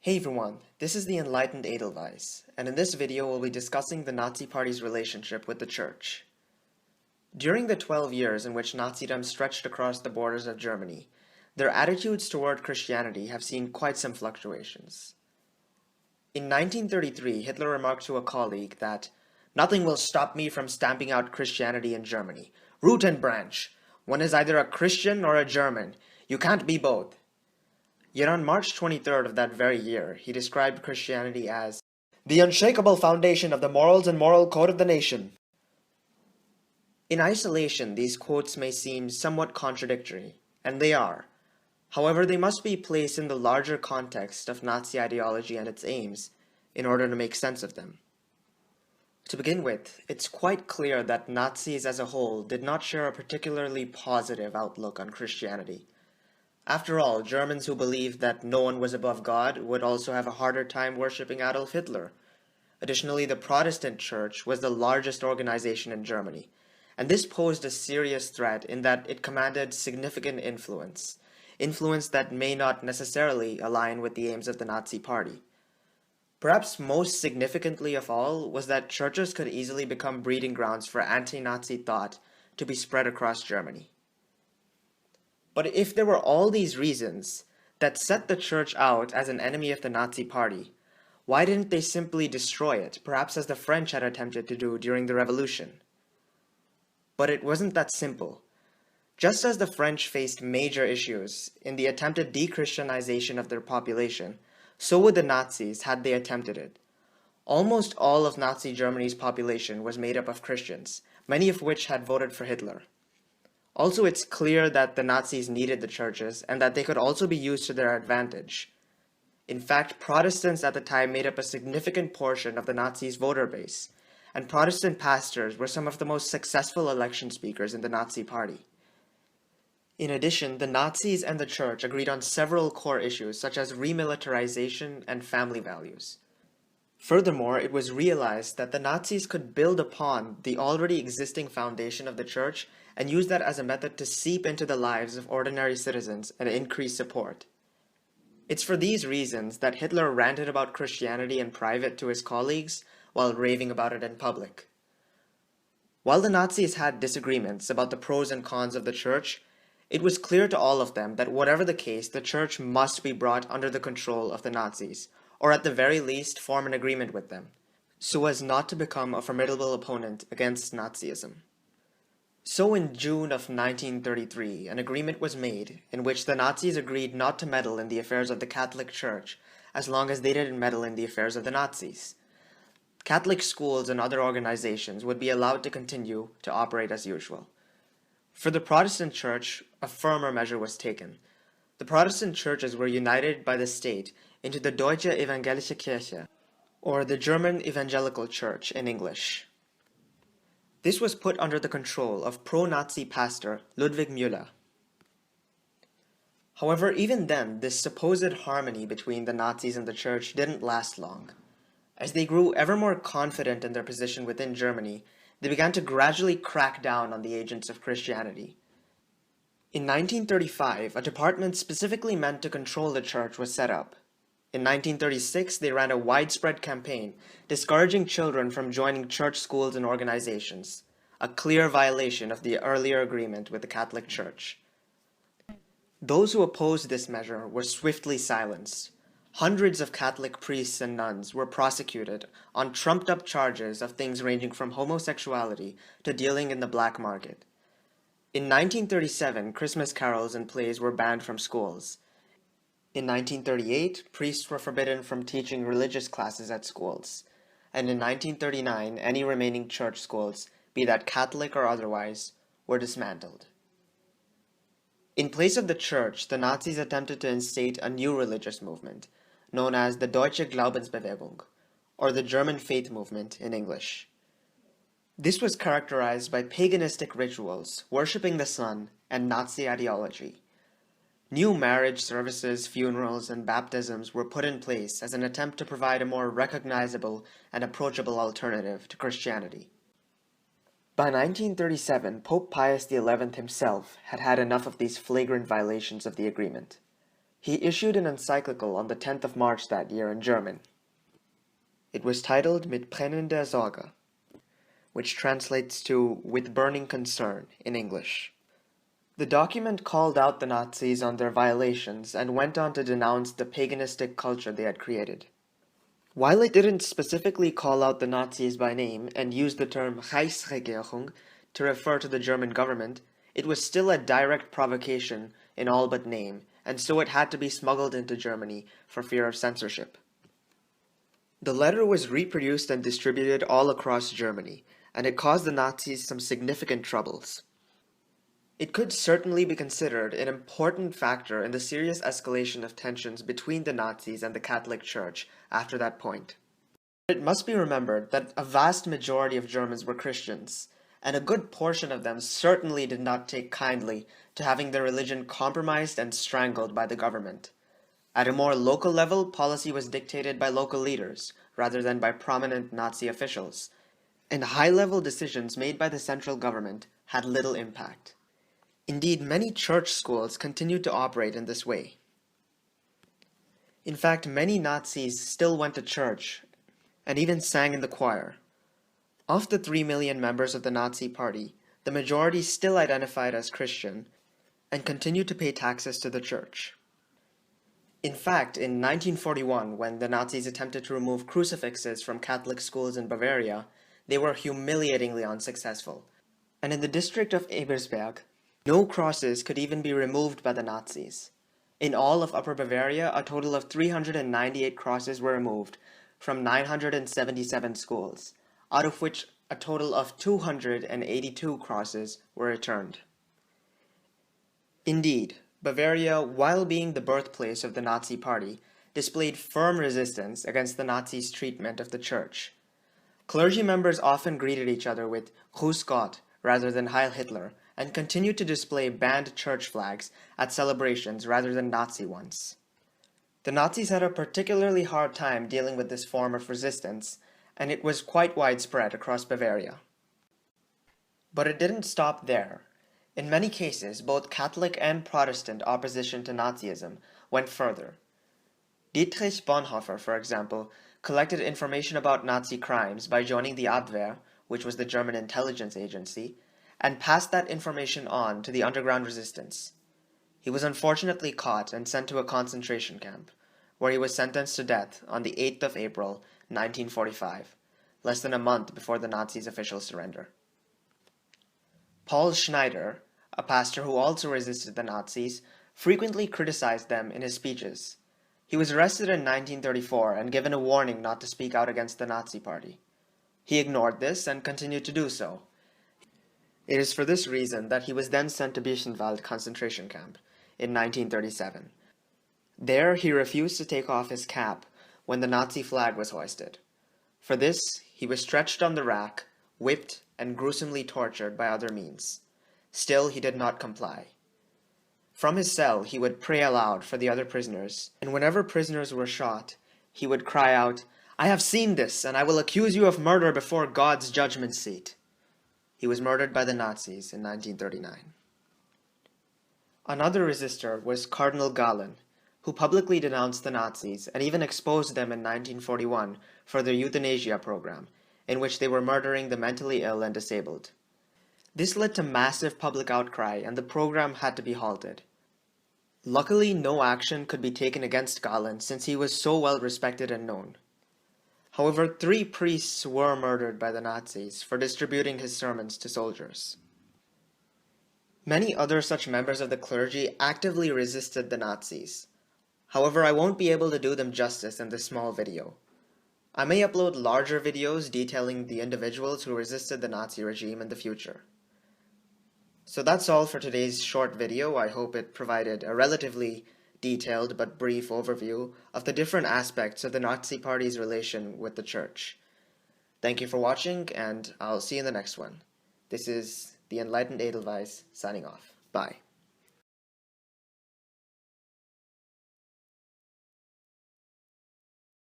Hey everyone, this is the Enlightened Edelweiss, and in this video we'll be discussing the Nazi Party's relationship with the Church. During the 12 years in which Nazism stretched across the borders of Germany, their attitudes toward Christianity have seen quite some fluctuations. In 1933, Hitler remarked to a colleague that, "Nothing will stop me from stamping out Christianity in Germany. Root and branch. One is either a Christian or a German. You can't be both." Yet on March 23rd of that very year, he described Christianity as the unshakable foundation of the morals and moral code of the nation. In isolation, these quotes may seem somewhat contradictory, and they are. However, they must be placed in the larger context of Nazi ideology and its aims in order to make sense of them. To begin with, it's quite clear that Nazis as a whole did not share a particularly positive outlook on Christianity. After all, Germans who believed that no one was above God would also have a harder time worshipping Adolf Hitler. Additionally, the Protestant Church was the largest organization in Germany, and this posed a serious threat in that it commanded significant influence that may not necessarily align with the aims of the Nazi Party. Perhaps most significantly of all was that churches could easily become breeding grounds for anti-Nazi thought to be spread across Germany. But if there were all these reasons that set the church out as an enemy of the Nazi Party, why didn't they simply destroy it, perhaps as the French had attempted to do during the Revolution? But it wasn't that simple. Just as the French faced major issues in the attempted de-Christianization of their population, so would the Nazis had they attempted it. Almost all of Nazi Germany's population was made up of Christians, many of which had voted for Hitler. Also, it's clear that the Nazis needed the churches and that they could also be used to their advantage. In fact, Protestants at the time made up a significant portion of the Nazis' voter base, and Protestant pastors were some of the most successful election speakers in the Nazi Party. In addition, the Nazis and the church agreed on several core issues such as remilitarization and family values. Furthermore, it was realized that the Nazis could build upon the already existing foundation of the church and use that as a method to seep into the lives of ordinary citizens and increase support. It's for these reasons that Hitler ranted about Christianity in private to his colleagues while raving about it in public. While the Nazis had disagreements about the pros and cons of the church, it was clear to all of them that whatever the case, the church must be brought under the control of the Nazis, or at the very least form an agreement with them, so as not to become a formidable opponent against Nazism. So in June of 1933, an agreement was made in which the Nazis agreed not to meddle in the affairs of the Catholic Church as long as they didn't meddle in the affairs of the Nazis. Catholic schools and other organizations would be allowed to continue to operate as usual. For the Protestant Church, a firmer measure was taken. The Protestant churches were united by the state into the Deutsche Evangelische Kirche, or the German Evangelical Church in English. This was put under the control of pro-Nazi pastor Ludwig Müller. However, even then, this supposed harmony between the Nazis and the church didn't last long. As they grew ever more confident in their position within Germany, they began to gradually crack down on the agents of Christianity. In 1935, a department specifically meant to control the church was set up. In 1936, they ran a widespread campaign discouraging children from joining church schools and organizations, a clear violation of the earlier agreement with the Catholic Church. Those who opposed this measure were swiftly silenced. Hundreds of Catholic priests and nuns were prosecuted on trumped-up charges of things ranging from homosexuality to dealing in the black market. In 1937, Christmas carols and plays were banned from schools. In 1938, priests were forbidden from teaching religious classes at schools, and in 1939, any remaining church schools, be that Catholic or otherwise, were dismantled. In place of the church, the Nazis attempted to instate a new religious movement, known as the Deutsche Glaubensbewegung, or the German Faith Movement in English. This was characterized by paganistic rituals, worshipping the sun, and Nazi ideology. New marriage services, funerals, and baptisms were put in place as an attempt to provide a more recognizable and approachable alternative to Christianity. By 1937, Pope Pius XI himself had had enough of these flagrant violations of the agreement. He issued an encyclical on the 10th of March that year in German. It was titled Mit brennender Sorge, which translates to With Burning Concern in English. The document called out the Nazis on their violations and went on to denounce the paganistic culture they had created. While it didn't specifically call out the Nazis by name and use the term Reichsregierung to refer to the German government, it was still a direct provocation in all but name, and so it had to be smuggled into Germany for fear of censorship. The letter was reproduced and distributed all across Germany, and it caused the Nazis some significant troubles. It could certainly be considered an important factor in the serious escalation of tensions between the Nazis and the Catholic Church after that point. It must be remembered that a vast majority of Germans were Christians, and a good portion of them certainly did not take kindly to having their religion compromised and strangled by the government. At a more local level, policy was dictated by local leaders, rather than by prominent Nazi officials, and high-level decisions made by the central government had little impact. Indeed, many church schools continued to operate in this way. In fact, many Nazis still went to church and even sang in the choir. Of the 3 million members of the Nazi Party, the majority still identified as Christian and continued to pay taxes to the church. In fact, in 1941, when the Nazis attempted to remove crucifixes from Catholic schools in Bavaria, they were humiliatingly unsuccessful. And in the district of Ebersberg, no crosses could even be removed by the Nazis. In all of Upper Bavaria, a total of 398 crosses were removed from 977 schools, out of which a total of 282 crosses were returned. Indeed, Bavaria, while being the birthplace of the Nazi Party, displayed firm resistance against the Nazis' treatment of the church. Clergy members often greeted each other with Grüß Gott rather than Heil Hitler, and continued to display banned church flags at celebrations rather than Nazi ones. The Nazis had a particularly hard time dealing with this form of resistance, and it was quite widespread across Bavaria. But it didn't stop there. In many cases, both Catholic and Protestant opposition to Nazism went further. Dietrich Bonhoeffer, for example, collected information about Nazi crimes by joining the Abwehr, which was the German intelligence agency, and passed that information on to the underground resistance. He was unfortunately caught and sent to a concentration camp, where he was sentenced to death on the 8th of April, 1945, less than a month before the Nazis' official surrender. Paul Schneider, a pastor who also resisted the Nazis, frequently criticized them in his speeches. He was arrested in 1934 and given a warning not to speak out against the Nazi Party. He ignored this and continued to do so. It is for this reason that he was then sent to Buchenwald concentration camp in 1937. There he refused to take off his cap when the Nazi flag was hoisted. For this, he was stretched on the rack, whipped, and gruesomely tortured by other means. Still, he did not comply. From his cell, he would pray aloud for the other prisoners, and whenever prisoners were shot, he would cry out, "I have seen this, and I will accuse you of murder before God's judgment seat." He was murdered by the Nazis in 1939. Another resistor was Cardinal Galen, who publicly denounced the Nazis and even exposed them in 1941 for their euthanasia program, in which they were murdering the mentally ill and disabled. This led to massive public outcry, and the program had to be halted. Luckily, no action could be taken against Galen since he was so well respected and known. However, 3 priests were murdered by the Nazis for distributing his sermons to soldiers. Many other such members of the clergy actively resisted the Nazis. However, I won't be able to do them justice in this small video. I may upload larger videos detailing the individuals who resisted the Nazi regime in the future. So that's all for today's short video. I hope it provided a relatively detailed but brief overview of the different aspects of the Nazi Party's relation with the Church. Thank you for watching, and I'll see you in the next one. This is the Enlightened Edelweiss signing off. Bye.